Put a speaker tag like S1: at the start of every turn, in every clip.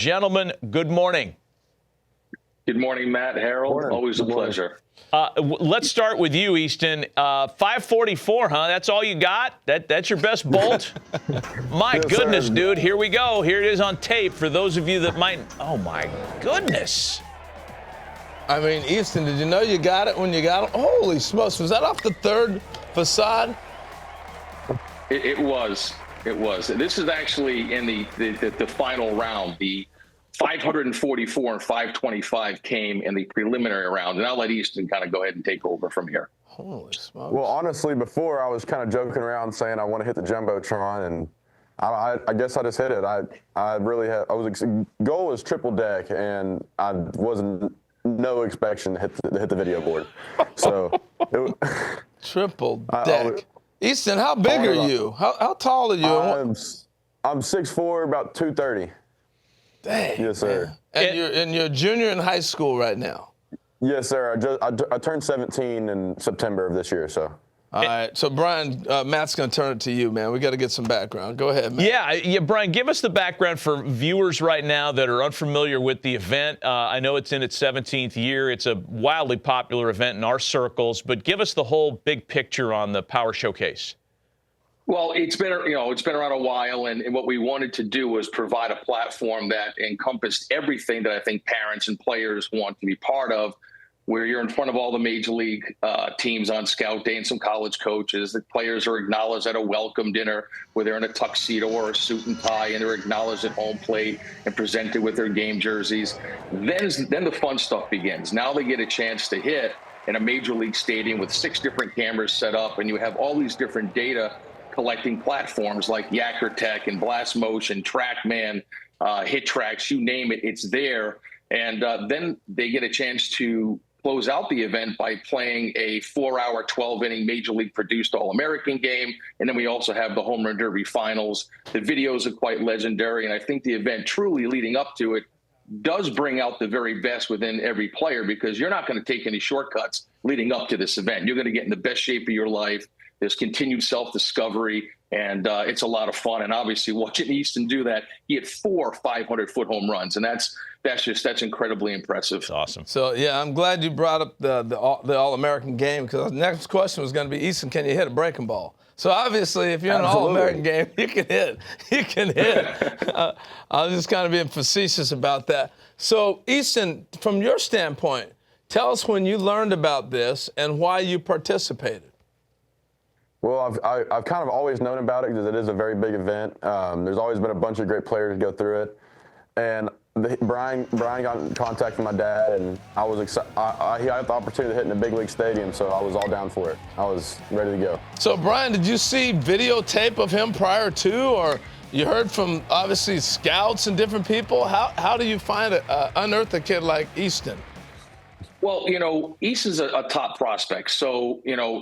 S1: Gentlemen, good morning.
S2: Good morning, Matt, Harold.
S3: Morning.
S2: Always a pleasure.
S1: Let's start with you, Easton. 544, huh? That's all you got? That's your best bolt? My goodness, dude. Here we go. Here it is on tape for those of you that might. Oh, my goodness.
S4: I mean, Easton, did you know you got it when you got it? Holy smokes. Was that off the third facade?
S2: It was. It was. This is actually in the final round. The 544 and 525 came in the preliminary round, and I'll let Easton kind of go ahead and take over from here.
S4: Holy smokes.
S3: Well, honestly, before I was kind of joking around saying I want to hit the Jumbotron, and I guess I just hit it. I really had. Goal was triple deck, and I wasn't no expectation to hit the video board. So
S4: triple deck. Easton, how big are you? How tall are you?
S3: I'm 6'4", about 230.
S4: Dang.
S3: Yes, sir.
S4: And you're a junior in high school right now.
S3: Yes, sir. I turned 17 in September of this year, so.
S4: All right. So, Brian, Matt's going to turn it to you, man. We got to get some background. Go ahead, Matt.
S1: Yeah, Brian, give us the background for viewers right now that are unfamiliar with the event. I know it's in its 17th year. It's a wildly popular event in our circles, but give us the whole big picture on the Power Showcase.
S2: Well, it's been around a while, and what we wanted to do was provide a platform that encompassed everything that I think parents and players want to be part of, where you're in front of all the major league teams on scout day and some college coaches. The players are acknowledged at a welcome dinner where they're in a tuxedo or a suit and tie, and they're acknowledged at home plate and presented with their game jerseys. Then the fun stuff begins. Now they get a chance to hit in a major league stadium with 6 different cameras set up, and you have all these different data collecting platforms like Yahir Tech and Blast Motion, TrackMan, Hit Tracks, you name it, it's there. And then they get a chance to close out the event by playing a 4-hour, 12-inning Major League produced All-American game. And then we also have the Home Run Derby finals. The videos are quite legendary, and I think the event truly leading up to it does bring out the very best within every player, because you're not going to take any shortcuts leading up to this event. You're going to get in the best shape of your life. There's continued self-discovery, and it's a lot of fun. And obviously, watching Easton do that, he hit 4 500-foot home runs, and that's incredibly impressive.
S1: That's awesome.
S4: So yeah, I'm glad you brought up the All-American game, because the next question was going to be, Easton, can you hit a breaking ball? So obviously, if you're in an All-American game, you can hit. You can hit. I was just kind of being facetious about that. So Easton, from your standpoint, tell us when you learned about this and why you participated.
S3: Well, I've kind of always known about it because it is a very big event. There's always been a bunch of great players go through it. And Brian got in contact with my dad, and I was excited. He had the opportunity to hit in a big league stadium, so I was all down for it. I was ready to go.
S4: So, Brian, did you see videotape of him prior to, or you heard from, obviously, scouts and different people? How do you unearth a kid like Easton?
S2: Well, Easton's a top prospect. So,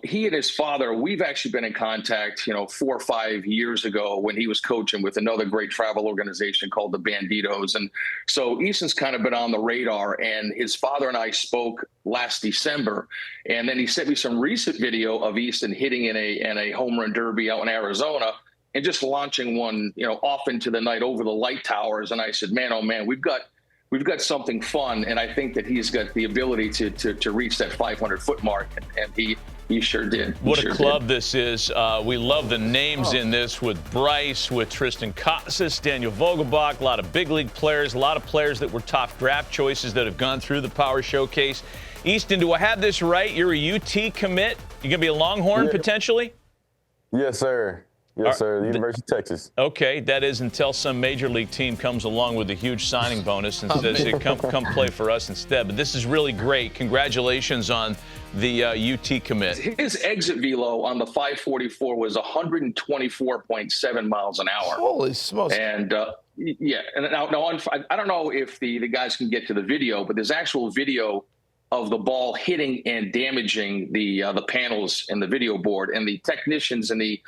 S2: he and his father, we've actually been in contact, 4 or 5 years ago when he was coaching with another great travel organization called the Banditos. And so Easton's kind of been on the radar, and his father and I spoke last December. And then he sent me some recent video of Easton hitting in a home run derby out in Arizona and just launching one, off into the night over the light towers. And I said, man, oh man, we've got something fun, and I think that he's got the ability to reach that 500-foot mark, and he sure did.
S1: What a club this is. We love the names in this, with Bryce, with Tristan Casas, Daniel Vogelbach, a lot of big league players, a lot of players that were top draft choices that have gone through the Power Showcase. Easton, do I have this right? You're a UT commit? You're going to be a Longhorn potentially?
S3: Yes, sir. Yes, sir. The University of Texas.
S1: Okay, that is until some major league team comes along with a huge signing bonus and says, hey, come play for us instead. But this is really great. Congratulations on the UT commit. His
S2: exit velo on the 544 was 124.7 miles an hour.
S4: Holy smokes.
S2: And yeah, and now I don't know if the guys can get to the video, but there's actual video of the ball hitting and damaging the panels in the video board, and the technicians and the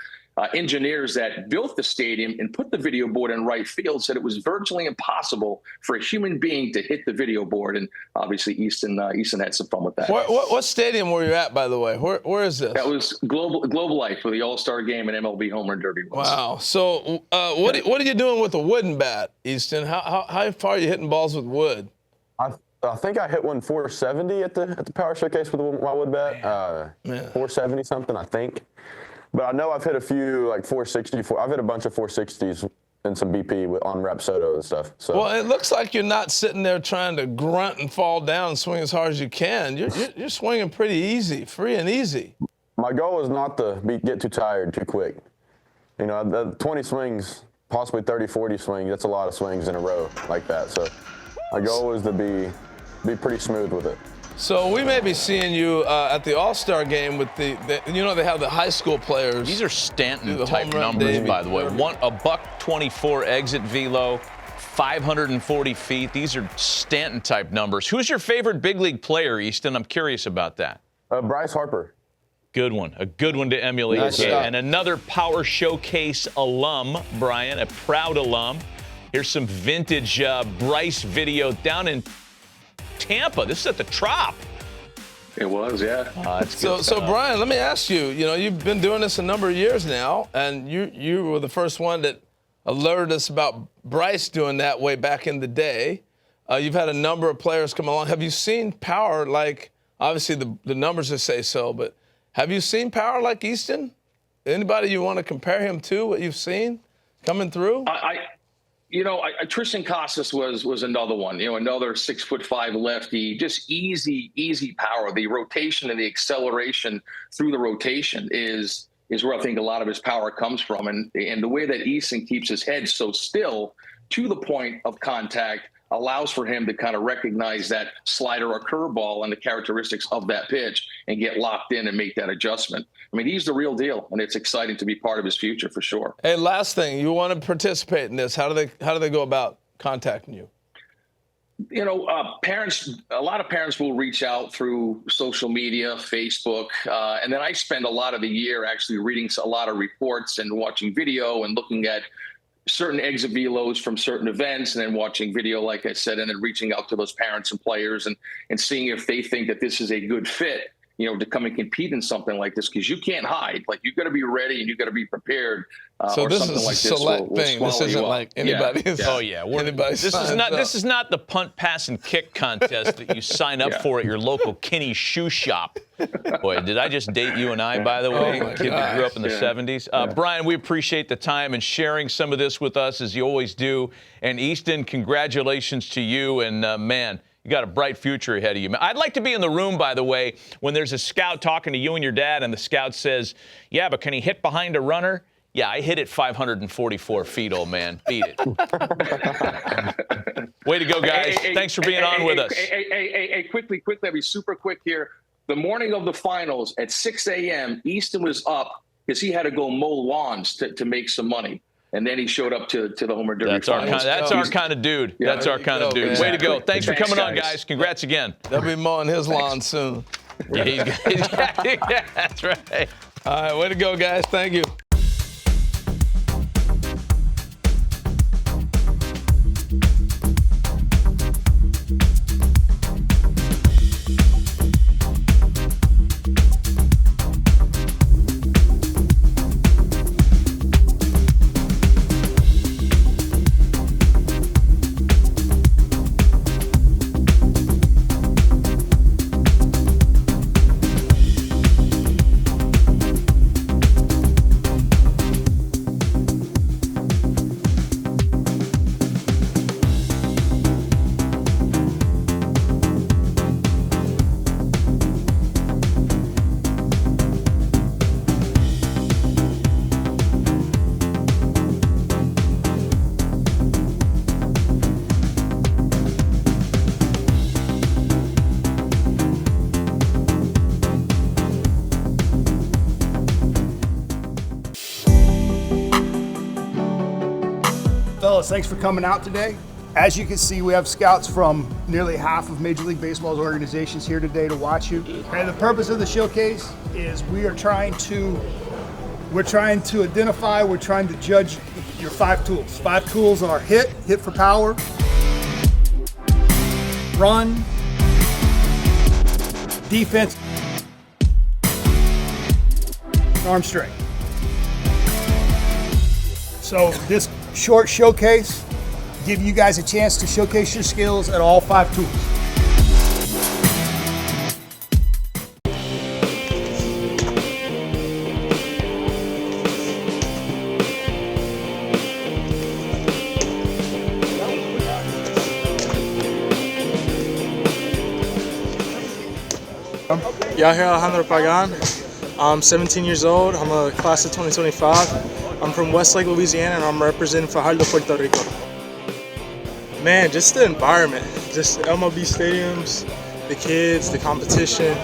S2: engineers that built the stadium and put the video board in right field said it was virtually impossible for a human being to hit the video board. And obviously Easton had some fun with that.
S4: What stadium were you at, by the way? Where is this?
S2: That was Global Life for the All-Star Game and MLB Home Run Derby.
S4: Wow. So what are you doing with a wooden bat, Easton? How far are you hitting balls with wood?
S3: I think I hit one 470 at the Power Showcase with my wood bat. 470 something, I think. But I know I've hit a few like 460. I've hit a bunch of 460s and some BP on Rapsodo and stuff. So.
S4: Well, it looks like you're not sitting there trying to grunt and fall down and swing as hard as you can. You're swinging pretty easy, free and easy.
S3: My goal is not to get too tired too quick. You know, the 20 swings, possibly 30, 40 swings, that's a lot of swings in a row like that. So my goal is to be pretty smooth with it.
S4: So we may be seeing you at the All-Star game with the they have the high school players.
S1: These are Stanton-type numbers, by the way. A $1.24 exit velo, 540 feet. These are Stanton-type numbers. Who's your favorite big league player, Easton? I'm curious about that.
S3: Bryce Harper.
S1: Good one. A good one to emulate.
S4: Nice
S1: Okay.
S4: shot.
S1: And another Power Showcase alum, Brian, a proud alum. Here's some vintage Bryce video down in Tampa. This is at the Trop.
S2: It was, yeah.
S4: So Brian, let me ask you. You know, you've been doing this a number of years now, and you were the first one that alerted us about Bryce doing that way back in the day. You've had a number of players come along. Have you seen power like? Obviously, the numbers just say so, but have you seen power like Easton? Anybody you want to compare him to? What you've seen coming through?
S2: Tristan Casas was another one. You know, another 6'5" lefty, just easy power. The rotation and the acceleration through the rotation is where I think a lot of his power comes from. And the way that Easton keeps his head so still to the point of contact allows for him to kind of recognize that slider or curveball and the characteristics of that pitch and get locked in and make that adjustment. I mean, he's the real deal, and it's exciting to be part of his future for sure.
S4: Hey, last thing, you want to participate in this? How do they go about contacting you?
S2: You know, a lot of parents will reach out through social media, Facebook, and then I spend a lot of the year actually reading a lot of reports and watching video and looking at certain exit velos from certain events, and then watching video, like I said, and then reaching out to those parents and players and seeing if they think that this is a good fit, you know, to come and compete in something like this, because you can't hide. Like, you got to be ready and you got to be prepared.
S4: So this is a select thing. This isn't like anybody's.
S1: Oh yeah, this is not the punt, pass, and kick contest that you sign up for at your local Kinney shoe shop. Boy, did I just date you and I, by the way? Kid that grew up in the 70s. Brian, we appreciate the time and sharing some of this with us, as you always do. And Easton, congratulations to you. And man, you got a bright future ahead of you. I'd like to be in the room, by the way, when there's a scout talking to you and your dad, and the scout says, "Yeah, but can he hit behind a runner?" Yeah, I hit it 544 feet, old man. Beat it. Way to go, guys. Thanks for being on with us.
S2: Quickly, I'll be super quick here. The morning of the finals at 6 a.m., Easton was up because he had to go mow lawns to make some money. And then he showed up to the Home Run Derby.
S1: That's our kind of dude.
S2: Yeah,
S1: that's our kind of dude.
S2: Exactly.
S1: Way to go. Thanks for coming on, guys. Congrats again.
S4: They'll be mowing his lawn soon.
S1: Yeah, that's right.
S4: All right, way to go, guys. Thank you.
S5: Fellas, thanks for coming out today. As you can see, we have scouts from nearly half of Major League Baseball's organizations here today to watch you. And the purpose of the showcase is we are trying to We're trying to identify, we're trying to judge your 5 tools. 5 tools are hit for power, run, defense, arm strength. So this short showcase give you guys a chance to showcase your skills at all 5 tools.
S6: Yahir Pagan. I'm 17 years old. I'm a class of 2025. I'm from Westlake, Louisiana, and I'm representing Fajardo, Puerto Rico. Man, just the environment, just MLB stadiums, the kids, the competition.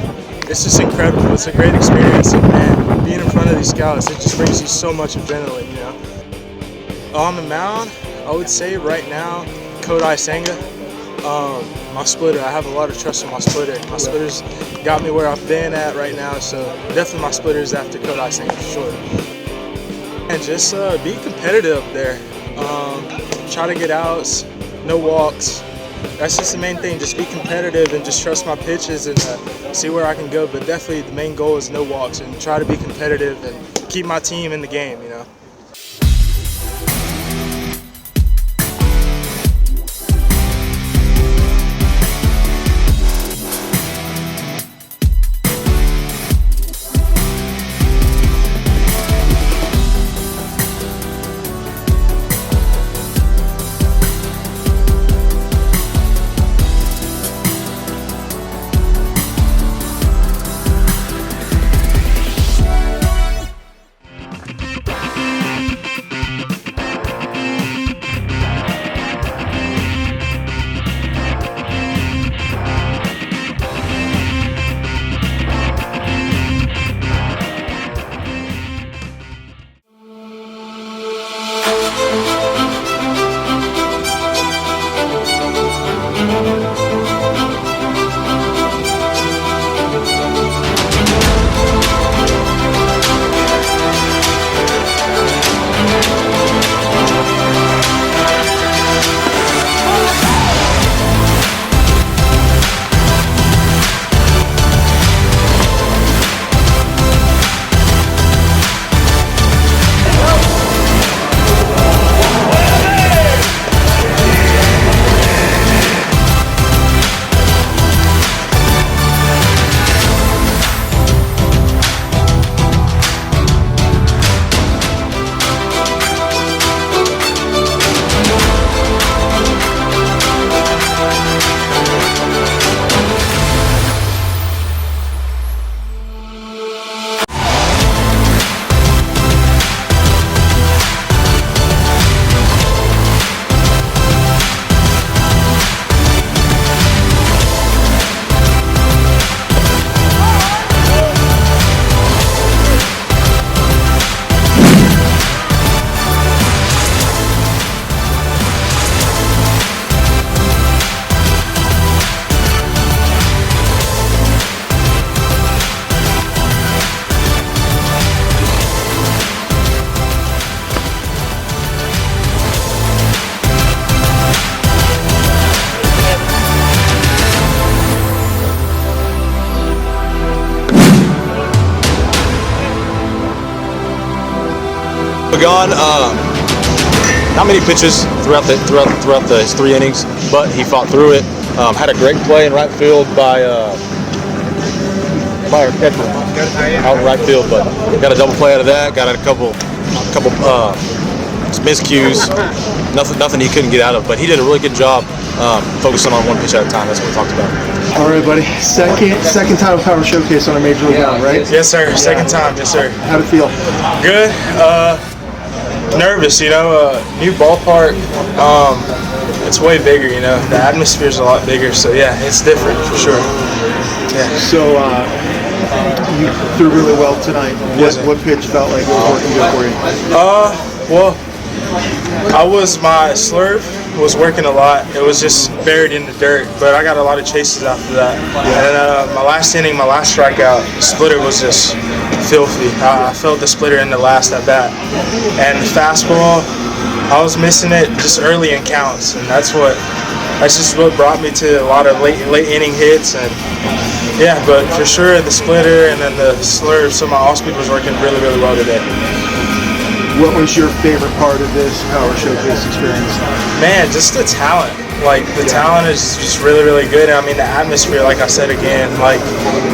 S6: It's just incredible. It's a great experience, and man, being in front of these scouts, it just brings you so much adrenaline, you know. On the mound, I would say right now, Kodai Senga. My splitter, I have a lot of trust in my splitter. My splitter's got me where I've been at right now, so definitely my splitter's after Kodai Senga for sure. And just be competitive there. Try to get outs, no walks. That's just the main thing, just be competitive and just trust my pitches and see where I can go. But definitely the main goal is no walks and try to be competitive and keep my team in the game, you know.
S7: Pagan, not many pitches throughout his 3 innings, but he fought through it. Had a great play in right field by our catcher out in right field, but got a double play out of that. Got a couple miscues. Nothing he couldn't get out of, but he did a really good job focusing on one pitch at a time. That's what we talked about.
S8: All right, buddy. Second time Power Showcase on a Major League round, right?
S6: Yes, sir. Second time. Yes, sir.
S8: How'd it feel?
S6: Good. Nervous, you know. New ballpark. It's way bigger, you know. The atmosphere's a lot bigger, so yeah, it's different for sure. Yeah.
S8: So you threw really well tonight. What pitch felt like it was working good for you?
S6: Well, I was my slurve. was working a lot. It was just buried in the dirt, but I got a lot of chases after that. And my last inning, my last strikeout, the splitter was just filthy. I felt the splitter in the last at bat. And the fastball, I was missing it just early in counts, and that's just what brought me to a lot of late inning hits. And yeah, but for sure the splitter and then the slurve, so my off speed was working really, really well today.
S8: What was your favorite part of this Power Showcase experience?
S6: Man, just the talent. Like, the talent is just really, really good. And I mean, the atmosphere, like I said again, like,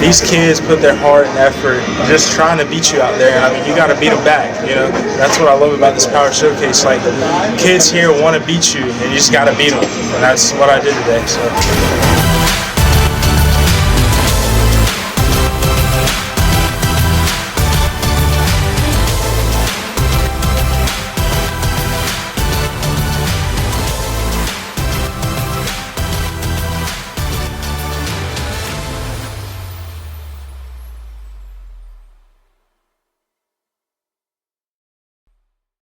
S6: these kids put their heart and effort just trying to beat you out there. And I mean, you got to beat them back, you know? That's what I love about this Power Showcase. Like, kids here want to beat you, and you just got to beat them. And that's what I did today, so.